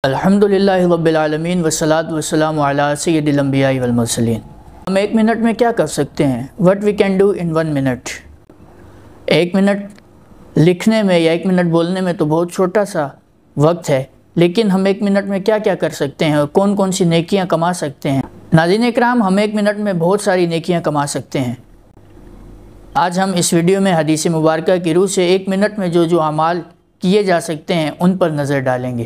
الحمدللہ رب العالمین والصلاة والسلام علی سید الانبیاء والمرسلین۔ ہم 1 منٹ میں کیا کر سکتے ہیں؟ What we can do in 1 minute۔ 1 minute لکھنے میں یا 1 منٹ بولنے میں تو بہت چھوٹا سا وقت ہے، لیکن ہم 1 منٹ میں کیا کیا کر سکتے ہیں اور کون کون سی نیکیاں کما سکتے ہیں؟ ناظرین اکرام، ہم 1 منٹ میں بہت ساری نیکیاں کما سکتے ہیں۔ آج ہم اس ویڈیو میں حدیث مبارکہ کی روح سے 1 منٹ میں جو اعمال کیے جا سکتے ہیں ان پر نظر ڈالیں گے۔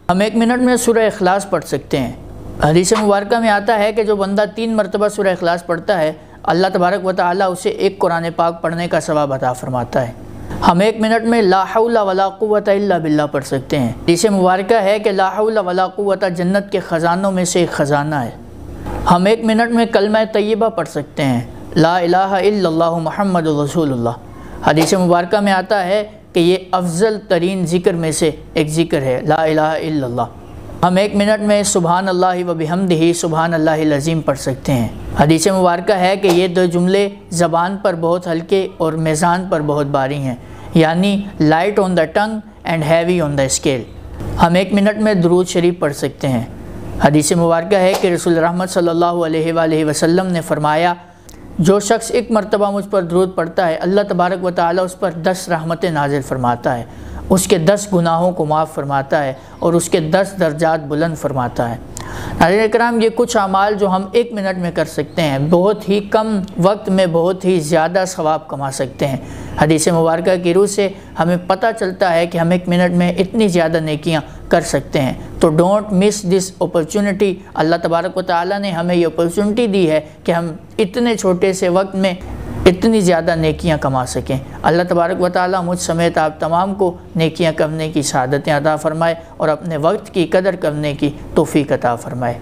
ہم 1 منٹ میں سورہ اخلاص پڑھ سکتے ہیں۔ حدیث مبارکہ میں آتا ہے کہ جو بندہ 3 مرتبہ سورہ اخلاص پڑھتا ہے، اللہ تبارک و تعالی اسے 1 قرآن پاک پڑھنے کا ثواب عطا فرماتا ہے۔ ہم 1 منٹ میں لا حول ولا قوت الا باللہ پڑھ سکتے ہیں۔ حدیث مبارکہ ہے کہ لا حول ولا قوت جنت کے خزانوں میں سے ایک خزانہ ہے۔ ہم 1 منٹ میں کلمہ طیبہ پڑھ سکتے ہیں، لا الہ الا اللہ محمد رسول اللہ۔ حدیث مبارکہ میں آتا ہے کہ یہ افضل ترین ذکر میں سے ایک ذکر ہے، لا الہ الا اللہ۔ ہم 1 منٹ میں سبحان اللہ و بحمدہ سبحان اللہ العظیم پڑھ سکتے ہیں۔ حدیث مبارکہ ہے کہ یہ 2 جملے زبان پر بہت ہلکے اور میزان پر بہت بھاری ہیں، یعنی light on the tongue and heavy on the scale. ہم 1 منٹ میں درود شریف پڑھ سکتے ہیں۔ حدیث مبارکہ ہے کہ رسول رحمت صلی اللہ علیہ وآلہ وسلم نے فرمایا، جو شخص 1 مرتبہ مجھ پر درود پڑھتا ہے، اللہ تبارک و تعالی اس پر 10 رحمتیں نازل فرماتا ہے، اس کے 10 گناہوں کو معاف فرماتا ہے اور اس کے 10 درجات بلند فرماتا ہے۔ ناظرین اکرام، یہ کچھ اعمال جو ہم 1 منٹ میں کر سکتے ہیں، بہت ہی کم وقت میں بہت ہی زیادہ ثواب کما سکتے ہیں۔ حدیث مبارکہ کی روح سے ہمیں پتہ چلتا ہے کہ ہم 1 منٹ میں اتنی زیادہ نیکیاں کر سکتے ہیں، تو ڈونٹ مس دس اپرچونٹی۔ اللہ تبارک و تعالیٰ نے ہمیں یہ اپرچونٹی دی ہے کہ ہم اتنے چھوٹے سے وقت میں اتنی زیادہ نیکیاں کما سکیں۔ اللہ تبارک و تعالیٰ مجھ سمیت آپ تمام کو نیکیاں کرنے کی سعادتیں عطا فرمائے اور اپنے وقت کی قدر کرنے کی توفیق عطا فرمائے۔